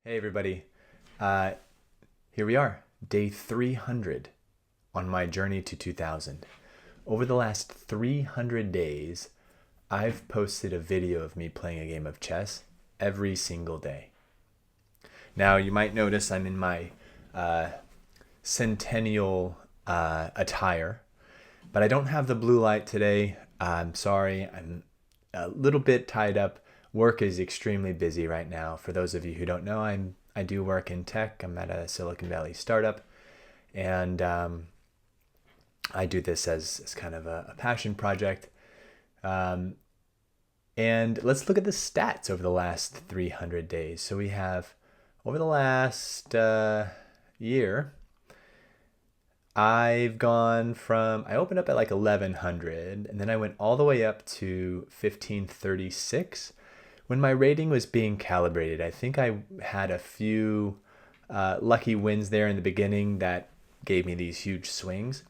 Hey everybody, uh, here we are, day 300 on my journey to 2000. Over the last 300 days, I've posted a video of me playing a game of chess every single day. Now you might notice I'm in my centennial attire, but I don't have the blue light today. I'm sorry, I'm a little bit tied up. Work is extremely busy right now. For those of you who don't know, I do work in tech. I'm at a Silicon Valley startup, and I do this as kind of a passion project. And let's look at the stats over the last 300 days. So we have, over the last year, I've gone from, I opened up at like 1100, and then I went all the way up to 1536. When my rating was being calibrated, I think I had a few lucky wins there in the beginning that gave me these huge swings.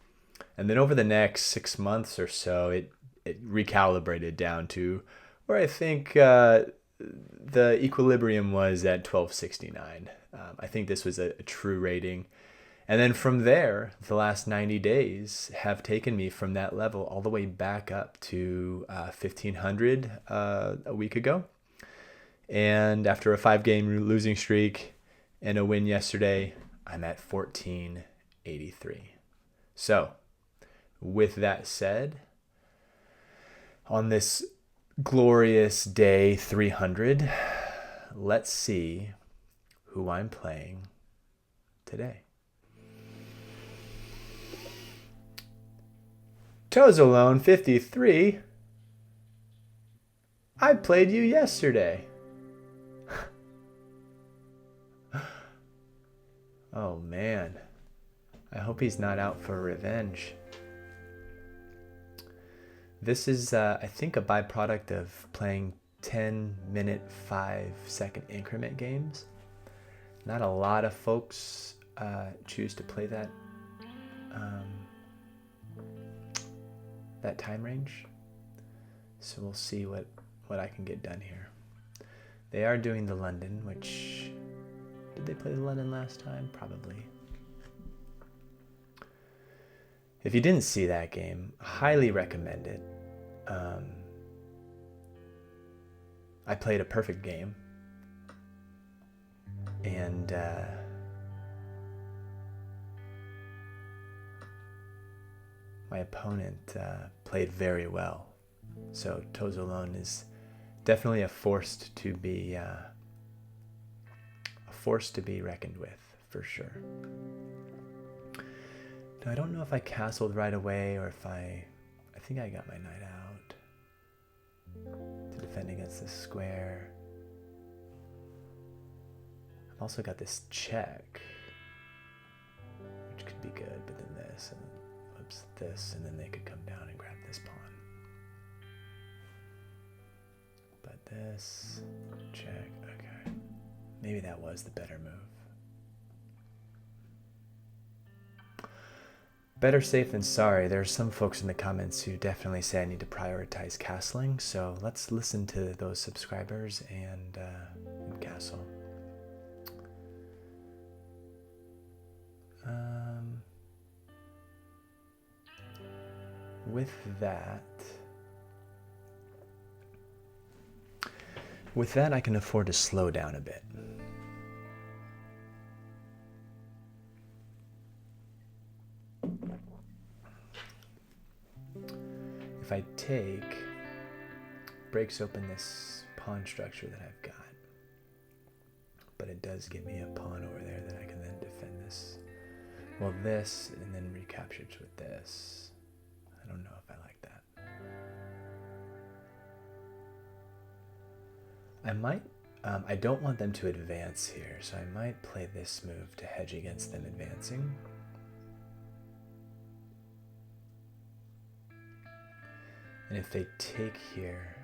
And then over the next 6 months or so, it recalibrated down to where I think the equilibrium was at 1269. I think this was a true rating. And then from there, the last 90 days have taken me from that level all the way back up to 1500 a week ago. And after a 5-game losing streak and a win yesterday, I'm at 1483. So, with that said, on this glorious day 300, let's see who I'm playing today. Tozalone 53. I played you yesterday. Oh man, I hope he's not out for revenge. This is, I think, a byproduct of playing 10-minute, 5-second increment games. Not a lot of folks choose to play that time range. So we'll see what I can get done here. They are doing the London, which... Did they play the London last time? Probably. If you didn't see that game, highly recommend it. I played a perfect game. And my opponent played very well. So Tozalone is definitely a force to be reckoned with, for sure. Now, I don't know if I castled right away or if I think I got my knight out to defend against this square. I've also got this check, which could be good, but then this, and whoops, this, and then they could come down and grab this pawn. But this, check, okay. Maybe that was the better move. Better safe than sorry. There are some folks in the comments who definitely say I need to prioritize castling, so let's listen to those subscribers and castle. With that, I can afford to slow down a bit. If I take, breaks open this pawn structure that I've got, but it does give me a pawn over there that I can then defend this. Well, this, and then recaptured with this. I don't know if I like that. I might, I don't want them to advance here, so I might play this move to hedge against them advancing. And if they take here,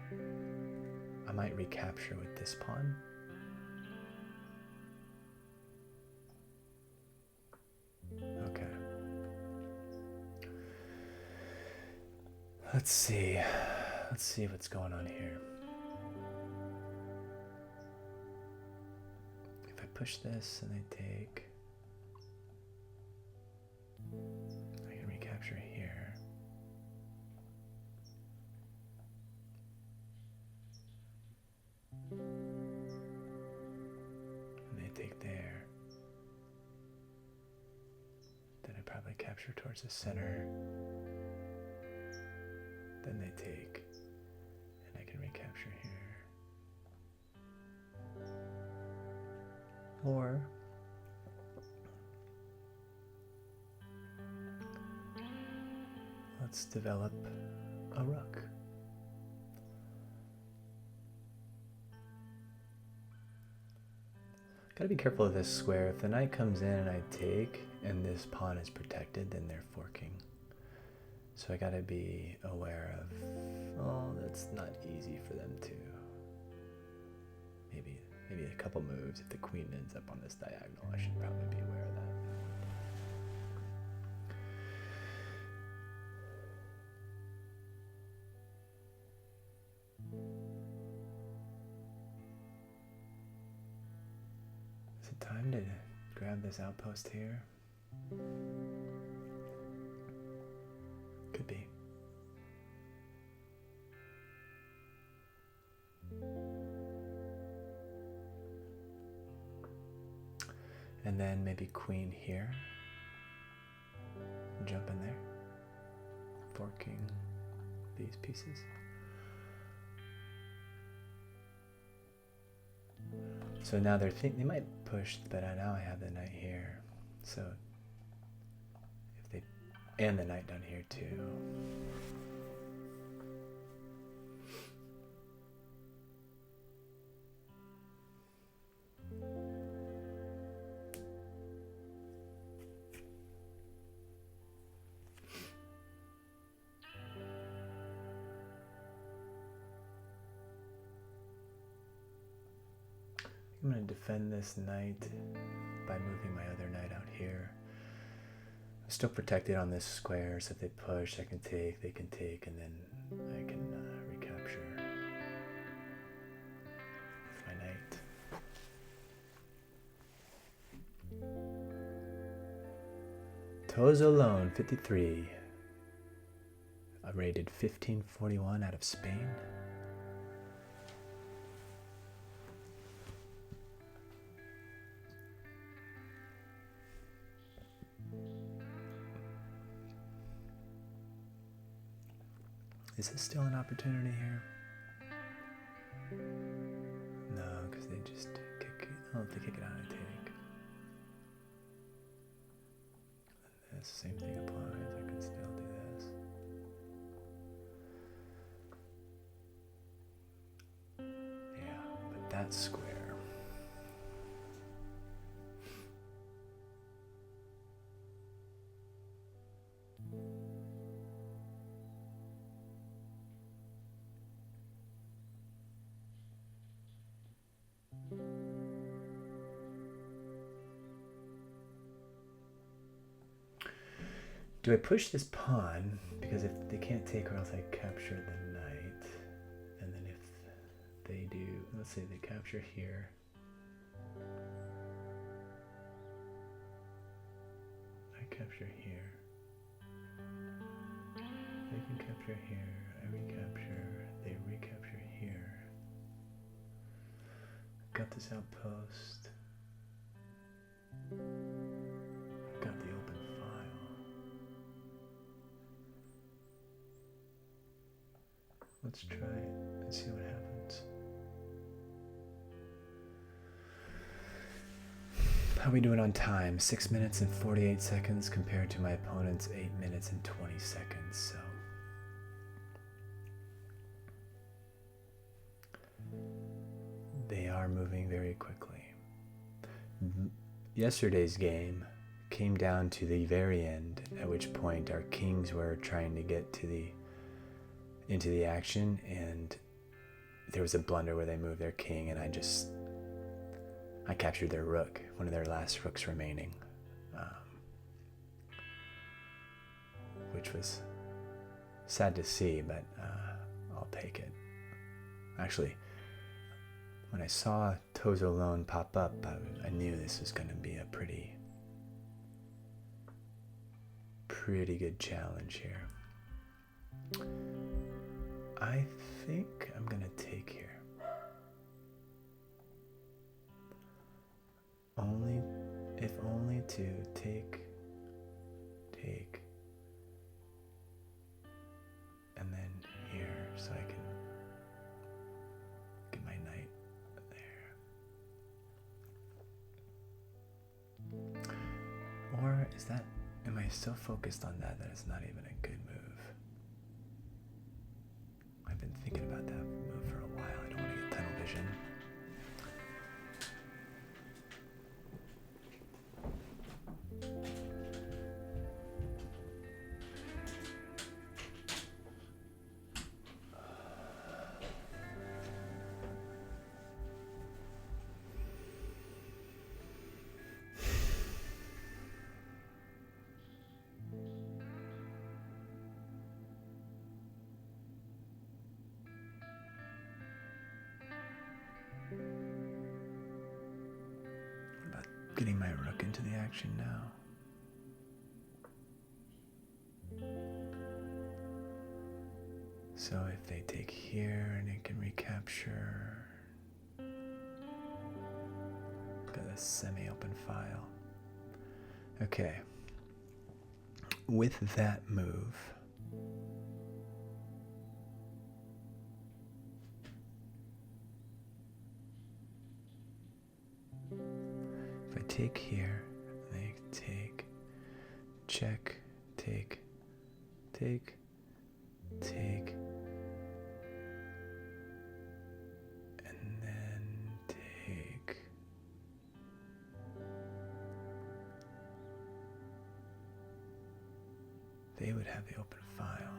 I might recapture with this pawn. Okay. Let's see what's going on here. If I push this and they take. I can recapture here. And they take there. Then I probably capture towards the center. Then they take. And I can recapture here. Or let's develop a rook. Gotta be careful of this square. If the knight comes in and I take and this pawn is protected, then they're forking. So I gotta be aware of, oh, that's not easy for them to. Maybe a couple moves. If the queen ends up on this diagonal, I should probably be aware of that. Is it time to grab this outpost here? Could be. And then maybe queen here. Jump in there. Forking these pieces. So now they might push, but now I have the knight here. So if they, and the knight down here too. I'm going to defend this knight by moving my other knight out here. I'm still protected on this square, so if they push, I can take, they can take, and then I can recapture with my knight. Tozo Lone, 53. Rated 1541 out of Spain. Is this still an opportunity here? No, because they just kick it. Oh, if they kick it out, I take. And this same thing applies. I can still do this. Yeah, but that's square. Do I push this pawn? Because if they can't take, or else I capture the knight. And then if they do, let's say they capture here. I capture here. They can capture here. I recapture. They recapture here. Got this outpost. Got the open file. Let's try it and see what happens. How are we doing on time? 6 minutes and 48 seconds compared to my opponent's 8 minutes and 20 seconds. So they are moving very quickly. Yesterday's game came down to the very end, at which point our kings were trying to get to into the action, and there was a blunder where they moved their king, and I captured their rook, one of their last rooks remaining, which was sad to see, but I'll take it. Actually, when I saw toes alone pop up, I knew this was going to be a pretty good challenge here. I think I'm going to take here. If only to take, and then here, so I can get my knight there. Or is that, am I so focused on that it's not even a good move? I've been thinking about that move for a while. I don't want to get tunnel vision. Getting my rook into the action now. So if they take here and it can recapture, got a semi-open file. Okay. With that move, take here, they take, check, take, and then take. They would have the open file.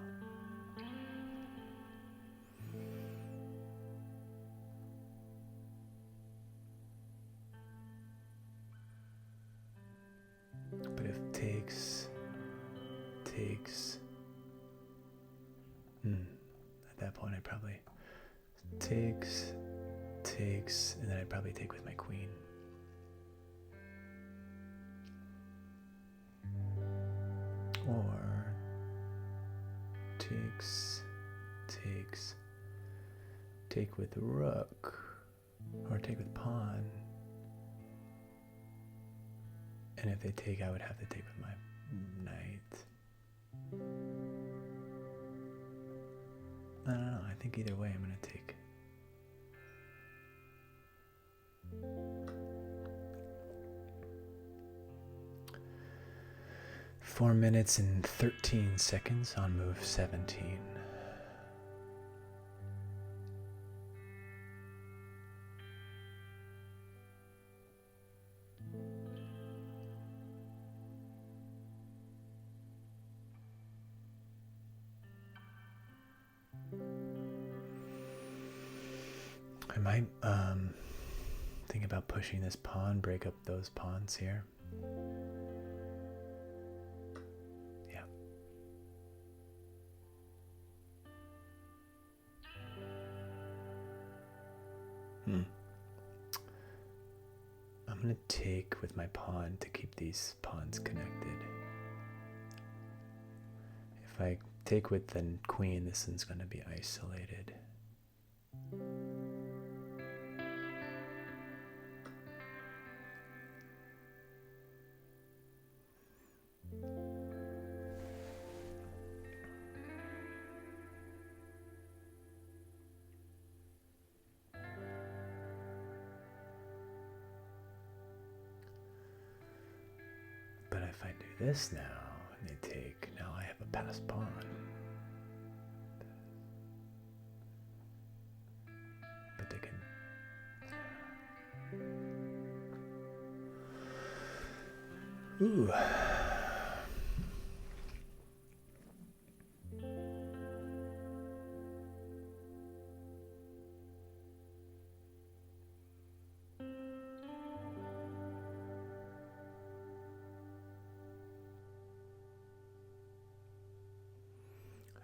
But if takes, at that point I'd probably takes, and then I'd probably take with my queen. Or takes, take with rook, or take with pawn. And if they take, I would have to take with my knight. I don't know, I think either way I'm going to take. Four minutes and 13 seconds on move 17. I might think about pushing this pawn, break up those pawns here. Yeah. I'm going to take with my pawn to keep these pawns connected. If I take with the queen, this one's going to be isolated. But if I do this now, and they take, now I have a passed pawn. But they can... Ooh.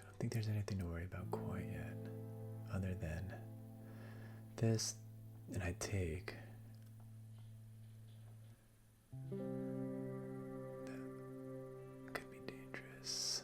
I think there's anything to worry about quite yet, other than this. and I take. That could be dangerous.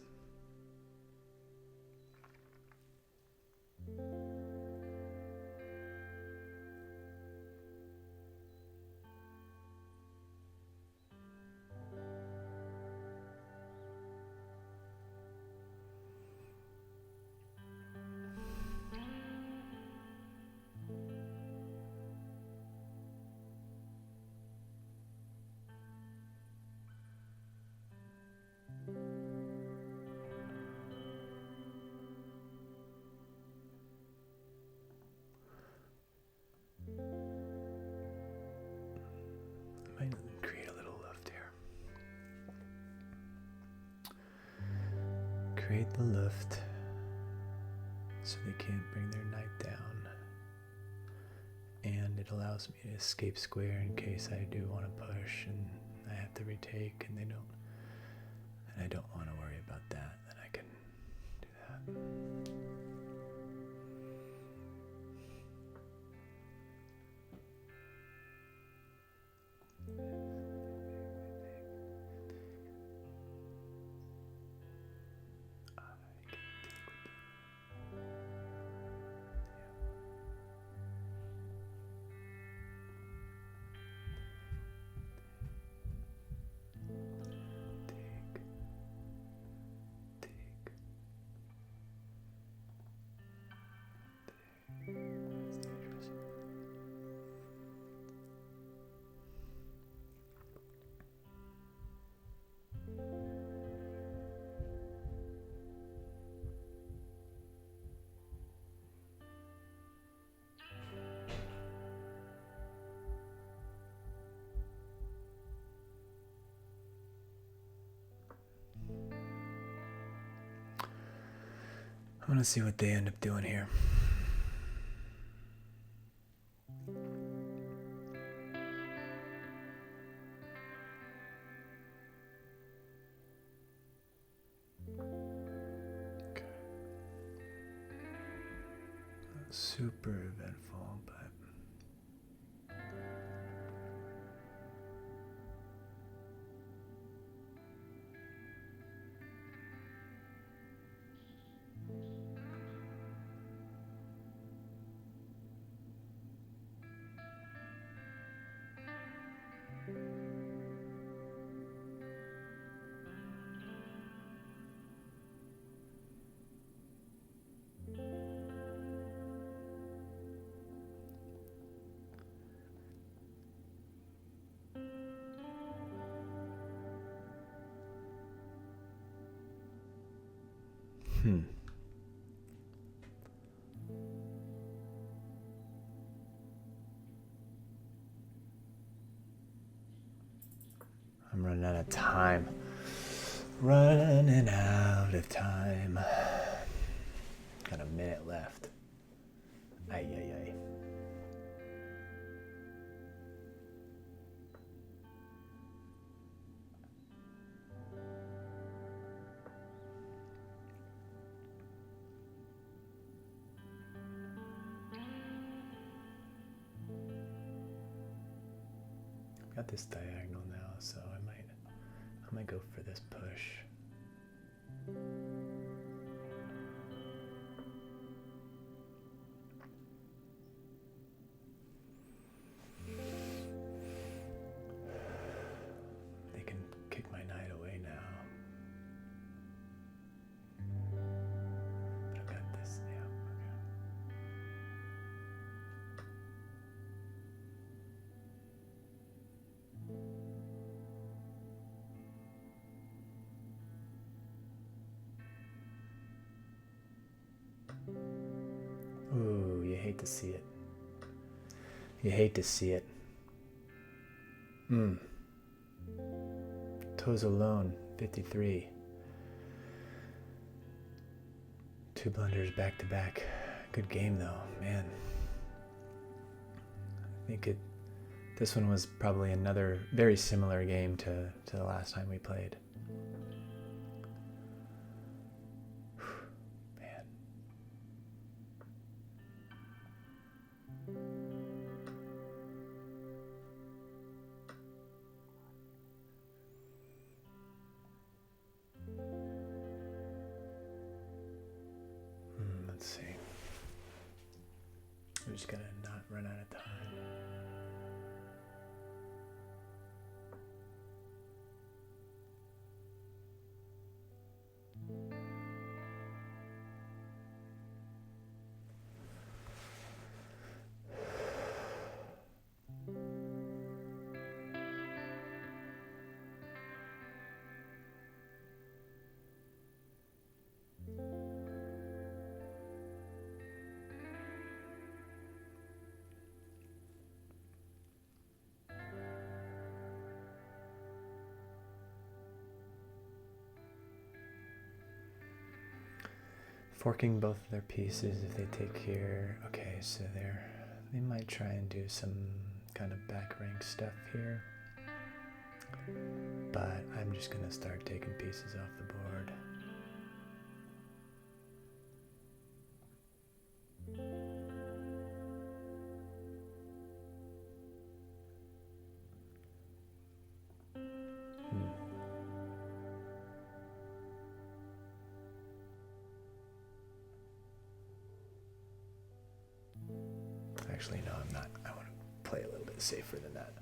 Might create a little lift here. Create the lift so they can't bring their knight down. And it allows me to escape square in case I do want to push and I have to retake and they don't. And I don't want to worry about that. Then I can do that. I want to see what they end up doing here. Okay. Not super eventful, but I'm running out of time. Running out of time. Got a minute left. Ay, ay, ay. Got this diagonal now, so I might go for this push. They can kick my knight away now. But I've got this now. Ooh, you hate to see it. You hate to see it. Toes alone, 53. 2 blunders back to back. Good game though, man. I think this one was probably another very similar game to the last time we played. Man. just gotta not run out of time. Forking both of their pieces if they take here. Okay, so they might try and do some kind of back rank stuff here. But I'm just gonna start taking pieces off the board. Actually, no, I'm not. I want to play a little bit safer than that.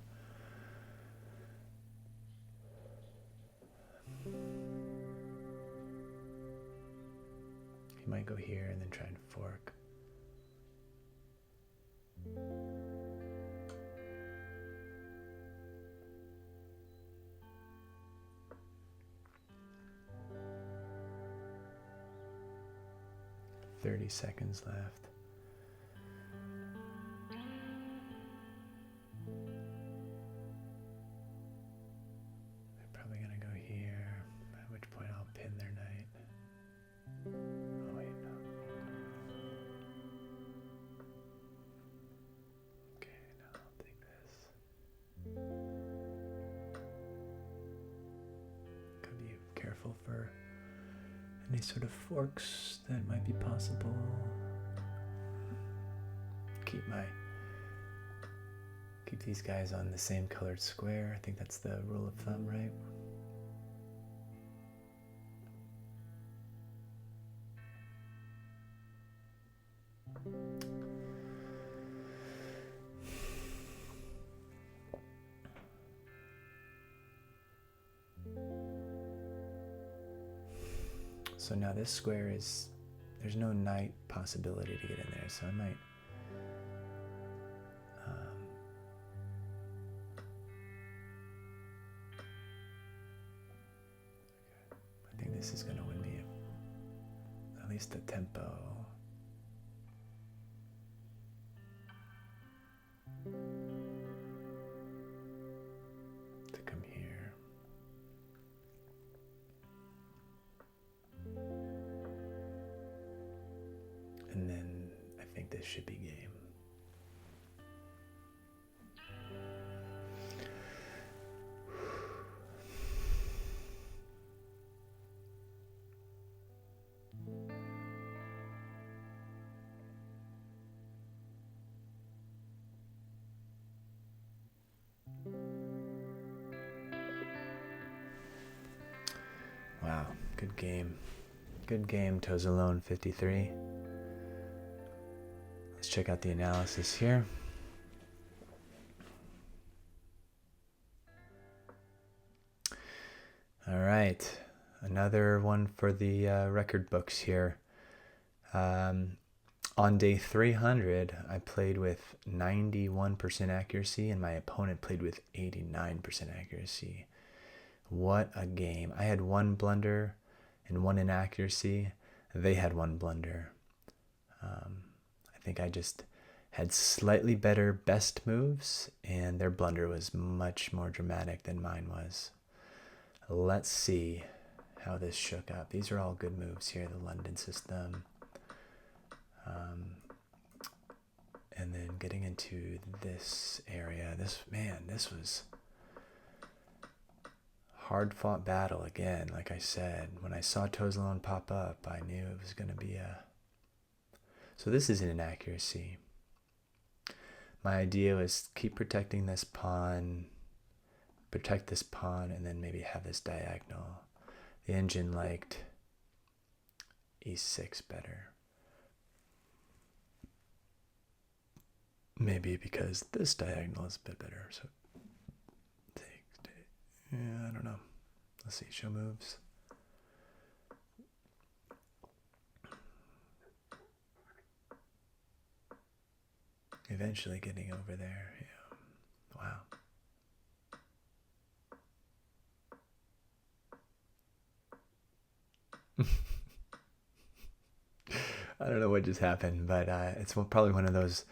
He might go here and then try and fork. "30 seconds left." For any sort of forks that might be possible. Keep these guys on the same colored square. I think that's the rule of thumb, right? So now this square there's no knight possibility to get in there, so I might I think this is going to win me at least the tempo. To come here. And then I think this should be game. Wow, good game. Good game, Toes Alone 53. Let's check out the analysis here. All right, another one for the record books here. On day 300, I played with 91% accuracy, and my opponent played with 89% accuracy. What a game. I had one blunder and one inaccuracy. They had one blunder. I think I just had slightly better best moves, and their blunder was much more dramatic than mine was. Let's see how this shook up. These are all good moves here, the London system. And then getting into this area, this was hard-fought battle again. Like I said, when I saw Toes Alone pop up, I knew it was going to be a... So this is an inaccuracy. My idea was keep protecting this pawn, protect this pawn, and then maybe have this diagonal. The engine liked e6 better. Maybe because this diagonal is a bit better. So take. Yeah, I don't know. Let's see. Show moves. Eventually getting over there. Yeah. Wow. I don't know what just happened, but it's probably one of those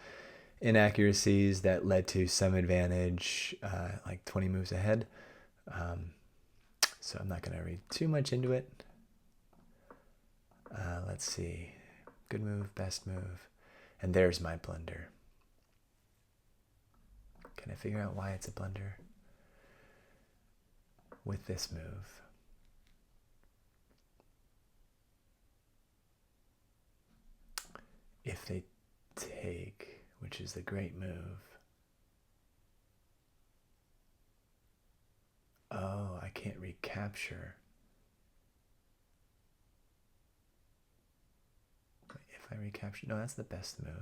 inaccuracies that led to some advantage, like 20 moves ahead. So I'm not going to read too much into it. Let's see. Good move, best move. And there's my blunder. Can I figure out why it's a blunder with this move? If they take, which is the great move. Oh, I can't recapture. If I recapture, no, that's the best move.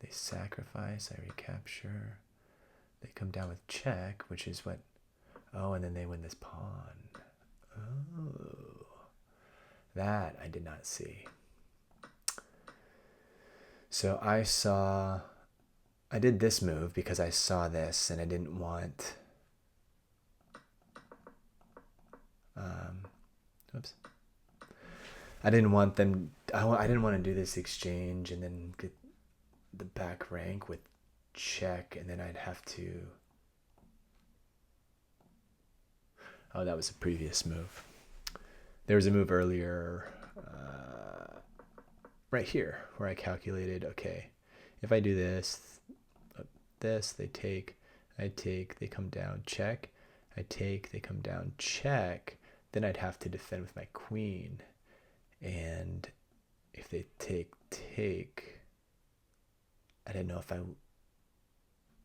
They sacrifice, I recapture. They come down with check, which is what, oh, and then they win this pawn. Oh, that I did not see. So I did this move because I saw this and I didn't want, oops. I didn't want them, I didn't want to do this exchange and then get the back rank with check, and then I'd have to, oh, that was a previous move. There was a move earlier, right here, where I calculated, okay, if I do this, they take, I take, they come down, check, I take, they come down, check, then I'd have to defend with my queen, and if they take, I didn't know if I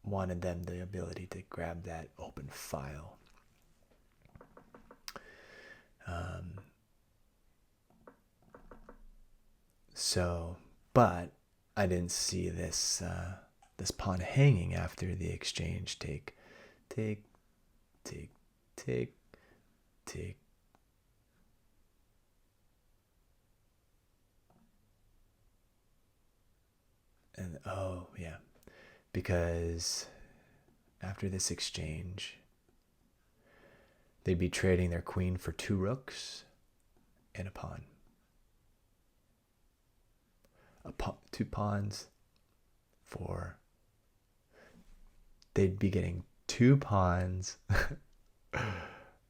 wanted them the ability to grab that open file. But I didn't see this this pawn hanging after the exchange. Take. And oh yeah, because after this exchange, they'd be trading their queen for 2 rooks and a pawn. 2 pawns for, they'd be getting 2 pawns,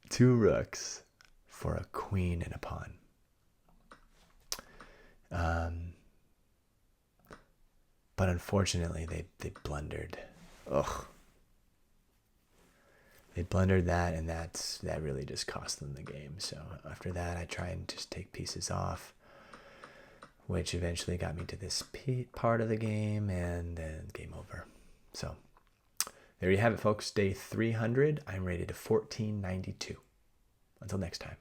2 rooks for a queen and a pawn. But unfortunately, they blundered. Ugh. They blundered that, and that really just cost them the game. So after that, I try and just take pieces off, which eventually got me to this part of the game, and then game over. So there you have it, folks. Day 300. I'm rated to 1492. Until next time.